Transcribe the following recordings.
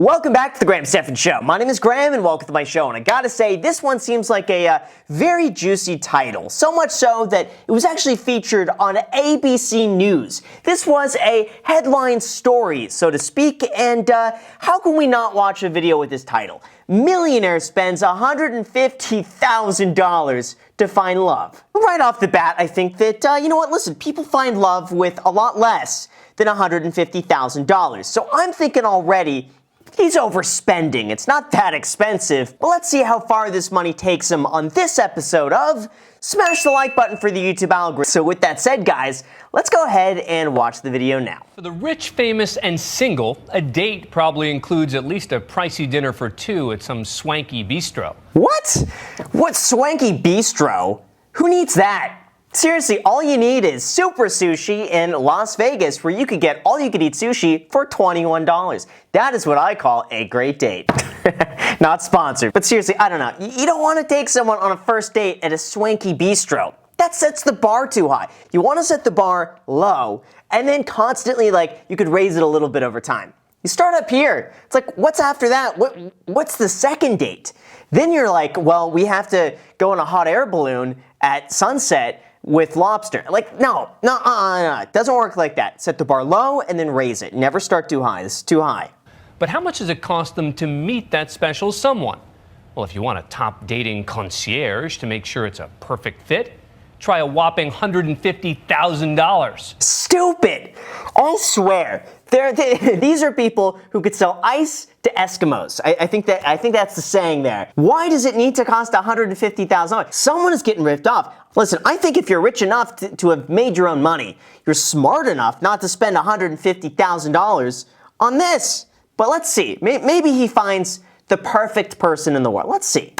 Welcome back to the Graham Stephan Show. My name is Graham and welcome to my show. And I gotta say, this one seems like a very juicy title. So much so that it was actually featured on ABC News. This was a headline story, so to speak, and how can we not watch a video with this title? Millionaire spends $150,000 to find love. Right off the bat, I think that, you know what, listen, people find love with a lot less than $150,000. So I'm thinking already, he's overspending. It's not that expensive. But let's see how far this money takes him on this episode of Smash the Like button for the YouTube algorithm. So with that said, guys, let's go ahead and watch the video now. For the rich, famous, and single, a date probably includes at least a pricey dinner for two at some swanky bistro. What? What swanky bistro? Who needs that? Seriously, all you need is Super Sushi in Las Vegas, where you could get all-you-could-eat sushi for $21. That is what I call a great date. Not sponsored, but seriously, I don't know. You don't want to take someone on a first date at a swanky bistro. That sets the bar too high. You want to set the bar low, and then constantly, you could raise it a little bit over time. You start up here. It's like, what's after that? What's the second date? Then you're like, well, we have to go in a hot air balloon at sunset with lobster. No, it doesn't work like that. Set the bar low and then raise it. Never start too high. This is too high. But how much does it cost them to meet that special someone? Well, if you want a top dating concierge to make sure it's a perfect fit, try a whopping $150,000. Stupid! I swear, these are people who could sell ice to Eskimos. I think that's the saying there. Why does it need to cost $150,000? Someone is getting ripped off. Listen, I think if you're rich enough to have made your own money, you're smart enough not to spend $150,000 on this. But let's see. Maybe he finds the perfect person in the world. Let's see.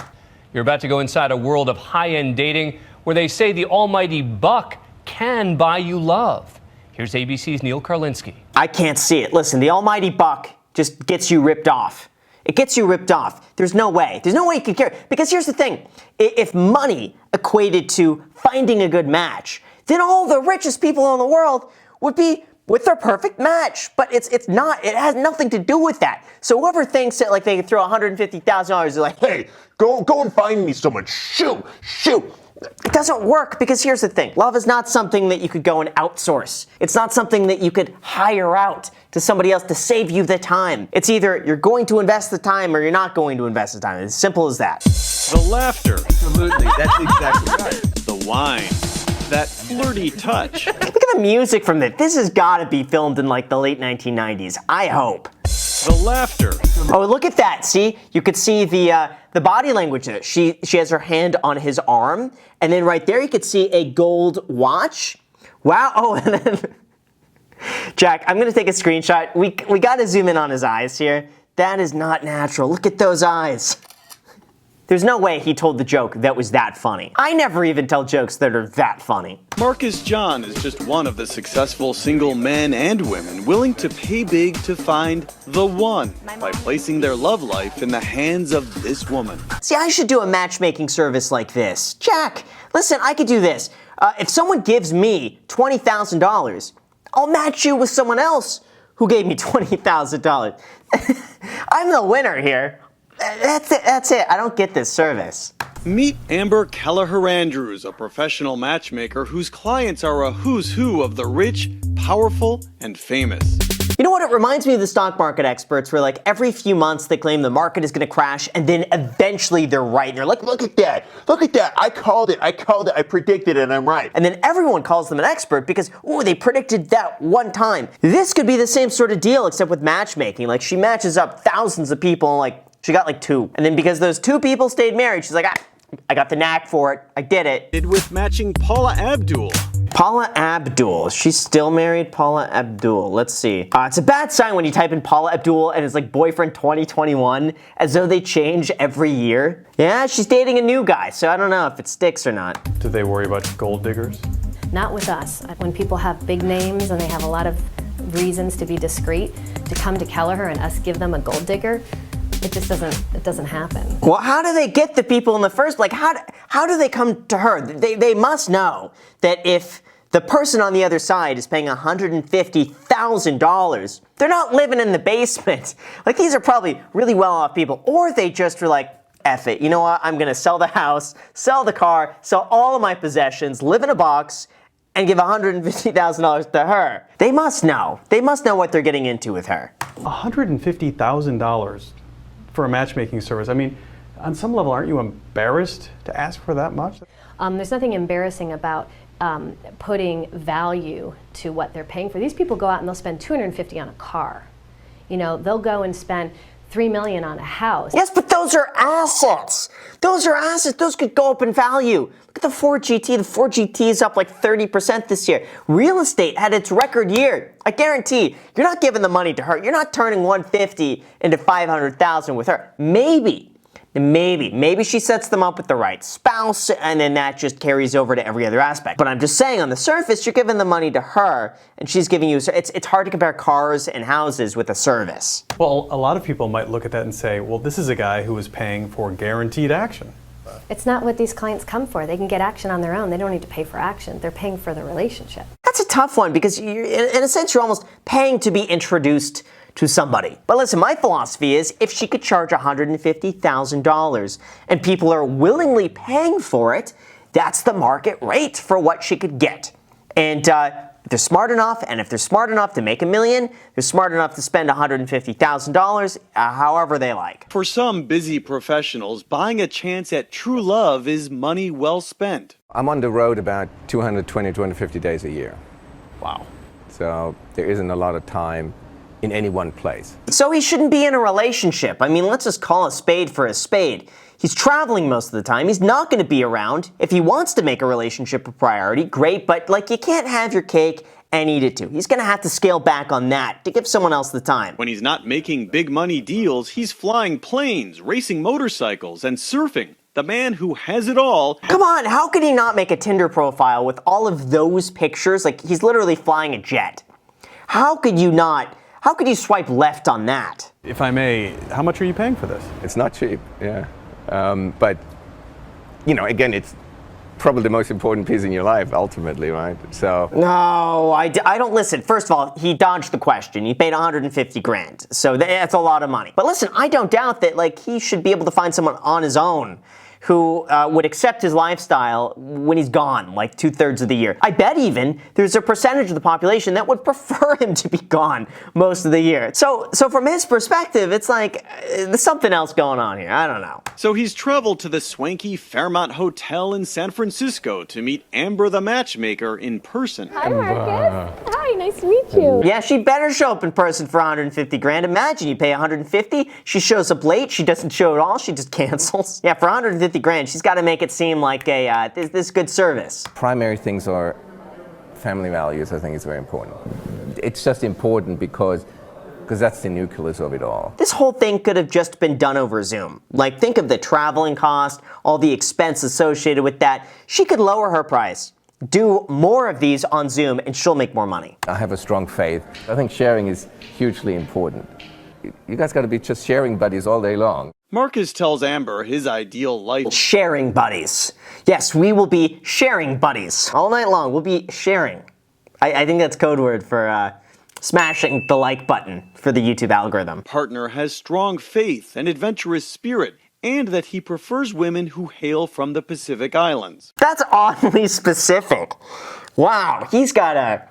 You're about to go inside a world of high-end dating where they say the almighty buck can buy you love. Here's ABC's Neil Karlinski. I can't see it. Listen, the almighty buck just gets you ripped off. It gets you ripped off. There's no way. There's no way you could care. Because here's the thing. If money equated to finding a good match, then all the richest people in the world would be with their perfect match. But it's not. It has nothing to do with that. So whoever thinks that they can throw $150,000, they're like, hey, go and find me someone. Shoot. It doesn't work because here's the thing. Love is not something that you could go and outsource. It's not something that you could hire out to somebody else to save you the time. It's either you're going to invest the time or you're not going to invest the time. It's as simple as that. The laughter. Absolutely. That's exactly right. The wine. That flirty touch. Look at the music from this. This has got to be filmed in the late 1990s. I hope. The laughter. Oh, look at that. See? You could see the body language in it. She has her hand on his arm, and then right there you could see a gold watch. Wow. Oh, and then Jack, I'm going to take a screenshot. We got to zoom in on his eyes here. That is not natural. Look at those eyes. There's no way he told the joke that was that funny. I never even tell jokes that are that funny. Marcus John is just one of the successful single men and women willing to pay big to find the one by placing their love life in the hands of this woman. See, I should do a matchmaking service like this. Jack, listen, I could do this. If someone gives me $20,000, I'll match you with someone else who gave me $20,000. I'm the winner here. That's it. I don't get this service. Meet Amber Kelleher-Andrews, a professional matchmaker whose clients are a who's who of the rich, powerful, and famous. You know what? It reminds me of the stock market experts where every few months they claim the market is going to crash and then eventually they're right. And you're like, look at that. I called it. I predicted it and I'm right. And then everyone calls them an expert because, they predicted that one time. This could be the same sort of deal except with matchmaking. She matches up thousands of people and she got 2. And then because those 2 people stayed married, she's like, I got the knack for it. I did it. With matching Paula Abdul. Paula Abdul. She's still married? Paula Abdul. Let's see. It's a bad sign when you type in Paula Abdul and it's boyfriend 2021, as though they change every year. Yeah, she's dating a new guy, so I don't know if it sticks or not. Do they worry about gold diggers? Not with us. When people have big names and they have a lot of reasons to be discreet, to come to Kelleher and us give them a gold digger, it just doesn't happen. Well, how do they get the people in the first place? How do they come to her? They must know that if The person on the other side is paying $150,000. They're not living in the basement. Like, these are probably really well-off people, or they just are like, F it, you know what, I'm gonna sell the house, sell the car, sell all of my possessions, live in a box, and give $150,000 to her. They must know. They must know what they're getting into with her. $150,000 for a matchmaking service. I mean, on some level, aren't you embarrassed to ask for that much? There's nothing embarrassing about putting value to what they're paying for. These people go out and they'll spend $250 on a car. You know, they'll go and spend $3 million on a house. Yes, but those are assets. Those are assets. Those could go up in value. Look at the Ford GT. The Ford GT is up like 30% this year. Real estate had its record year. I guarantee you're not giving the money to her. You're not turning 150 into 500,000 with her. Maybe she sets them up with the right spouse, and then that just carries over to every other aspect. But I'm just saying, on the surface, you're giving the money to her, and she's giving you. It's hard to compare cars and houses with a service. Well, a lot of people might look at that and say, well, this is a guy who is paying for guaranteed action. It's not what these clients come for. They can get action on their own. They don't need to pay for action. They're paying for the relationship. That's a tough one, because in a sense, you're almost paying to be introduced to somebody. But listen, my philosophy is, if she could charge $150,000 and people are willingly paying for it, that's the market rate for what she could get. And if they're smart enough, and if they're smart enough to make $1 million, they're smart enough to spend $150,000 however they like. For some busy professionals, buying a chance at true love is money well spent. I'm on the road about 220, 250 days a year. Wow. So there isn't a lot of time in any one place. So he shouldn't be in a relationship. I mean, let's just call a spade for a spade. He's traveling most of the time. He's not going to be around. If he wants to make a relationship a priority, great, but like, you can't have your cake and eat it too. He's going to have to scale back on that to give someone else the time. When he's not making big money deals, he's flying planes, racing motorcycles, and surfing. The man who has it all. Come on, how could he not make a Tinder profile with all of those pictures? Like, he's literally flying a jet. How could you swipe left on that? If I may, how much are you paying for this? It's not cheap, yeah. But, you know, again, it's probably the most important piece in your life, ultimately, right? So. No, I don't listen. First of all, he dodged the question. He paid 150 grand. So that's a lot of money. But listen, I don't doubt that, like, he should be able to find someone on his own who would accept his lifestyle when he's gone, like 2/3 of the year. I bet even there's a percentage of the population that would prefer him to be gone most of the year. So from his perspective, it's like there's something else going on here. I don't know. So he's traveled to the swanky Fairmont Hotel in San Francisco to meet Amber the matchmaker in person. Hi, Marcus. Hi, nice to meet you. Yeah, she better show up in person for 150 grand. Imagine you pay 150, she shows up late, she doesn't show at all, she just cancels. Yeah, for 150 grand, she's got to make it seem like this good service. Primary things are family values. I think is very important. It's just important because that's the nucleus of it all. This whole thing could have just been done over Zoom. Like, think of the traveling cost, all the expense associated with that. She could lower her price, do more of these on Zoom, and she'll make more money. I have a strong faith. I think sharing is hugely important. You guys got to be just sharing buddies all day long. Marcus tells Amber his ideal life. Sharing buddies. Yes, we will be sharing buddies. All night long, we'll be sharing. I think that's code word for smashing the like button for the YouTube algorithm. Partner has strong faith and adventurous spirit, and that he prefers women who hail from the Pacific Islands. That's oddly specific. Wow, he's got a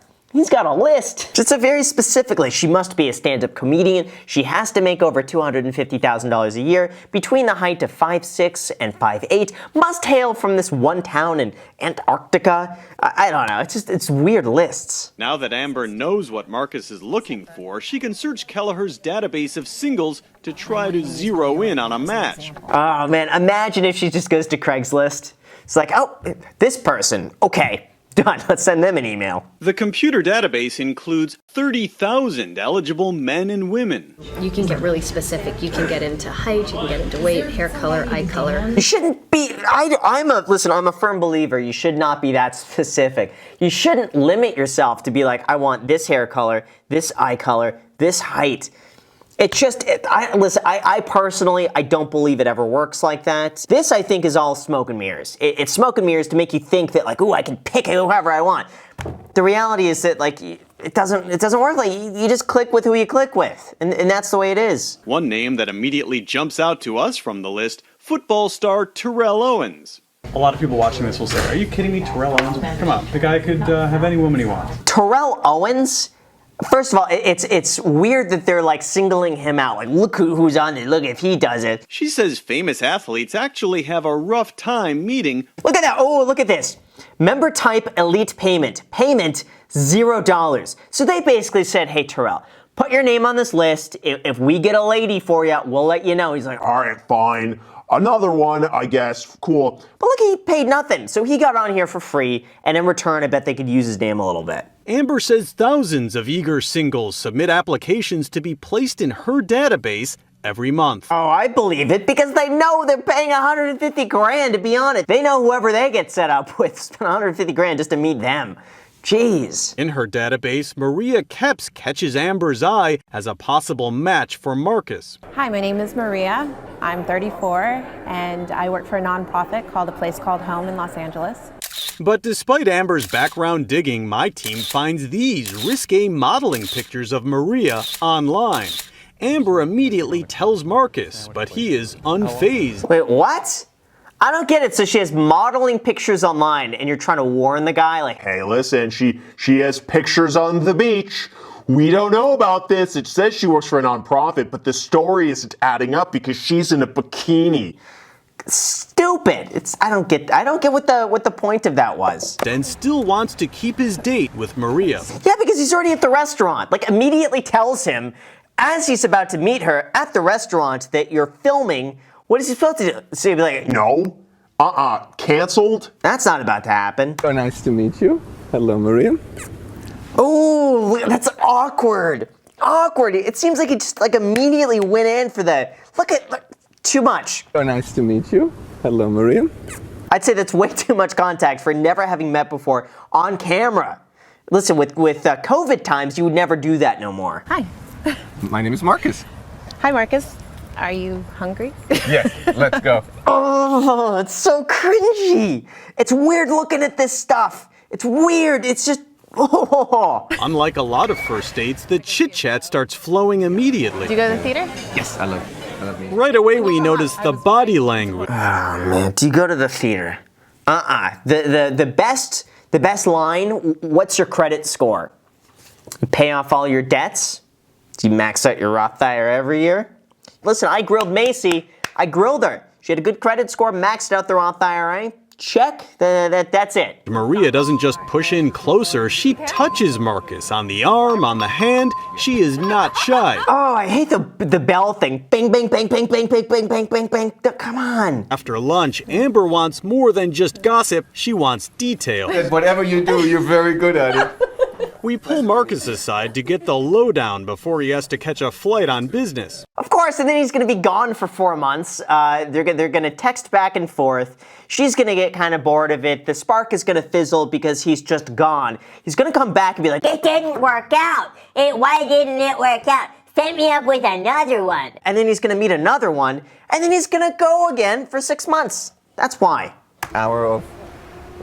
list. Just a very specifically, she must be a stand-up comedian. She has to make over $250,000 a year, between the height of 5'6" and 5'8", must hail from this one town in Antarctica. I don't know, it's weird lists. Now that Amber knows what Marcus is looking for, she can search Kelleher's database of singles to try to zero in on a match. Oh man, imagine if she just goes to Craigslist. It's like, oh, this person, okay. Done. Let's send them an email. The computer database includes 30,000 eligible men and women. You can get really specific. You can get into height, you can get into weight, hair color, eye color. You shouldn't be, I'm a firm believer, you should not be that specific. You shouldn't limit yourself to be like, I want this hair color, this eye color, this height. Listen, I personally, I don't believe it ever works like that. This, I think, is all smoke and mirrors. It's smoke and mirrors to make you think that, like, ooh, I can pick whoever I want. The reality is that, like, it doesn't work. Like, you just click with who you click with, and that's the way it is. One name that immediately jumps out to us from the list, football star Terrell Owens. A lot of people watching this will say, are you kidding me, Terrell Owens? Come on, the guy could have any woman he wants. Terrell Owens? First of all, it's weird that they're like singling him out. Like, look who's on it. Look if he does it. She says famous athletes actually have a rough time meeting. Look at that. Oh, look at this. Member type elite payment. Payment $0. So they basically said, hey, Terrell, put your name on this list. If we get a lady for you, we'll let you know. He's like, all right, fine. Another one, I guess. Cool. But look, he paid nothing. So he got on here for free. And in return, I bet they could use his name a little bit. Amber says thousands of eager singles submit applications to be placed in her database every month. Oh, I believe it because they know they're paying $150,000 to be on it. They know whoever they get set up with spent $150,000 just to meet them. Jeez. In her database, Maria Kepps catches Amber's eye as a possible match for Marcus. Hi, my name is Maria. I'm 34 and I work for a nonprofit called A Place Called Home in Los Angeles. But despite Amber's background digging, my team finds these risque modeling pictures of Maria online. Amber immediately tells Marcus, but he is unfazed. Wait, what? I don't get it. So she has modeling pictures online and you're trying to warn the guy like, hey, listen, she has pictures on the beach. We don't know about this. It says she works for a nonprofit, but the story isn't adding up because she's in a bikini. Stupid. I don't get what the point of that was. Then still wants to keep his date with Maria. Yeah, because he's already at the restaurant. Like, immediately tells him as he's about to meet her at the restaurant that you're filming. What is he supposed to do? So he'd be like, no, canceled. That's not about to happen. So nice to meet you. Hello, Maria. Oh, that's awkward. Awkward. It seems like he just like immediately went in for the look, too much. So nice to meet you. Hello, Maria. I'd say that's way too much contact for never having met before on camera. Listen, with COVID times, you would never do that no more. Hi. My name is Marcus. Hi, Marcus. Are you hungry? Yes, let's go. Oh, it's so cringy. It's weird looking at this stuff. It's weird. It's just, oh. Unlike a lot of first dates, the chit-chat starts flowing immediately. Do you go to the theater? Yes, I love me. Right away, we notice the body language. Oh, man. Do you go to the theater? The best line, what's your credit score? You pay off all your debts? Do you max out your Roth IRA every year? Listen, I grilled Macy. I grilled her. She had a good credit score, maxed out the Roth IRA. Check. That's it. Maria doesn't just push in closer, she touches Marcus on the arm, on the hand. She is not shy. Oh, I hate the bell thing. Bing, bing, bang, bang, bang, bang, bang, bang, bang, bang. Come on. After lunch, Amber wants more than just gossip, she wants detail. Whatever you do, you're very good at it. We pull Marcus aside to get the lowdown before he has to catch a flight on business. Of course, and then he's going to be gone for 4 months. They're going to text back and forth. She's going to get kind of bored of it. The spark is going to fizzle because he's just gone. He's going to come back and be like, it didn't work out. Why didn't it work out? Set me up with another one. and then he's going to meet another one, and then he's going to go again for 6 months. That's why. Hour of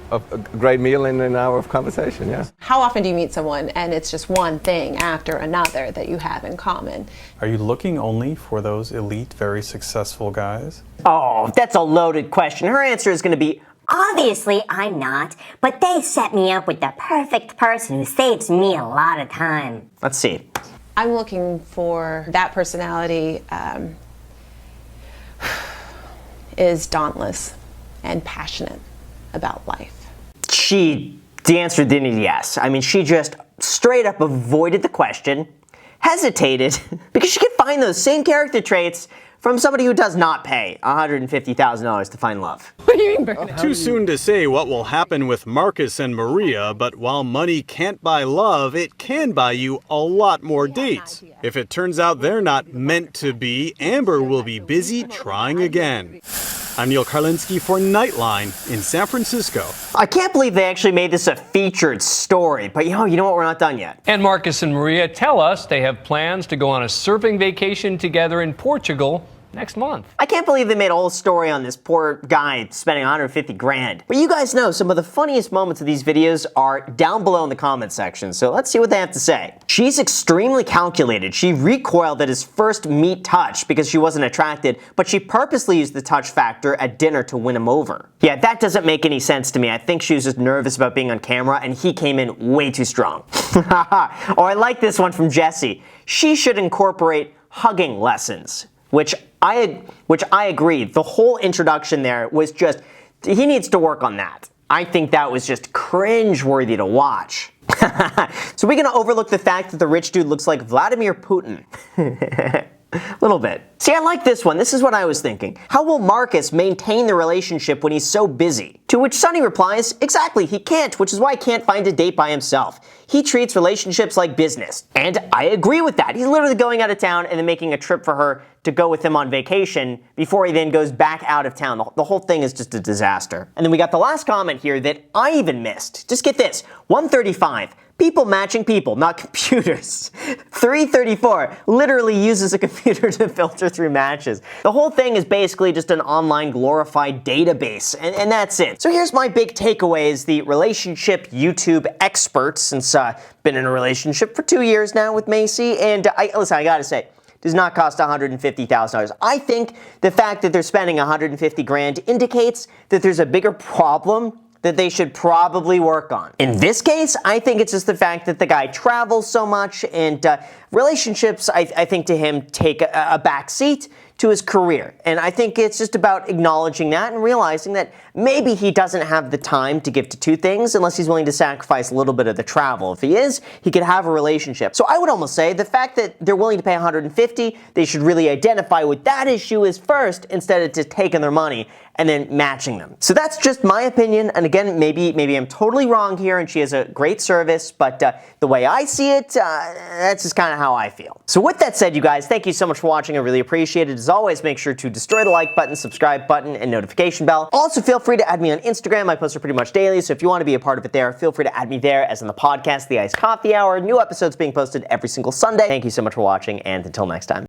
a great meal and an hour of conversation, yeah. How often do you meet someone and it's just one thing after another that you have in common? Are you looking only for those elite, very successful guys? Oh, that's a loaded question. Her answer is going to be, Obviously, I'm not, but they set me up with the perfect person who saves me a lot of time. let's see. I'm looking for that personality is dauntless and passionate about life. The answer didn't yes. I mean, she just straight up avoided the question, hesitated, because she could find those same character traits from somebody who does not pay $150,000 to find love. What do you mean, burnout? Too soon to say what will happen with Marcus and Maria, but while money can't buy love, it can buy you a lot more dates. If it turns out they're not meant to be, Amber will be busy trying again. I'm Neil Karlinski for Nightline in San Francisco. I can't believe they actually made this a featured story, but you know what? We're not done yet. And Marcus and Maria tell us they have plans to go on a surfing vacation together in Portugal next month. I can't believe they made a whole story on this poor guy spending 150 grand. But you guys know some of the funniest moments of these videos are down below in the comment section, so let's see what they have to say. She's extremely calculated. She recoiled at his first meet touch because she wasn't attracted, but she purposely used the touch factor at dinner to win him over. Yeah, that doesn't make any sense to me. I think she was just nervous about being on camera, and he came in way too strong. Oh, I like this one from Jesse. She should incorporate hugging lessons. Which I agree. The whole introduction there was just, he needs to work on that. I think that was just cringe-worthy to watch. So we're gonna overlook the fact that the rich dude looks like Vladimir Putin. A little bit. See, I like this one. This is what I was thinking. How will Marcus maintain the relationship when he's so busy? To which Sonny replies, exactly, he can't, which is why he can't find a date by himself. He treats relationships like business. And I agree with that. He's literally going out of town and then making a trip for her to go with him on vacation before he then goes back out of town. The whole thing is just a disaster. And then we got the last comment here that I even missed. Just get this, 135. People matching people, not computers. 334 literally uses a computer to filter through matches. The whole thing is basically just an online glorified database, and that's it. So here's my big takeaway as the relationship YouTube expert, since I've been in a relationship for 2 years now with Macy, and listen, I gotta say, does not cost $150,000. I think the fact that they're spending 150 grand indicates that there's a bigger problem that they should probably work on. In this case, I think it's just the fact that the guy travels so much, and relationships, I think to him, take a back seat to his career. And I think it's just about acknowledging that and realizing that maybe he doesn't have the time to give to two things unless he's willing to sacrifice a little bit of the travel. If he is, he could have a relationship. So I would almost say the fact that they're willing to pay 150, they should really identify what that issue is first instead of just taking their money and then matching them. So that's just my opinion, and again, maybe I'm totally wrong here and she has a great service, but the way I see it, that's just kind of how I feel. So with that said, you guys, thank you so much for watching. I really appreciate it. As always, make sure to destroy the like button, subscribe button, and notification bell. Also, feel free to add me on Instagram. I post it pretty much daily, so if you want to be a part of it there, feel free to add me there, as in the podcast, The Iced Coffee Hour. New episodes being posted every single Sunday. Thank you so much for watching, and until next time.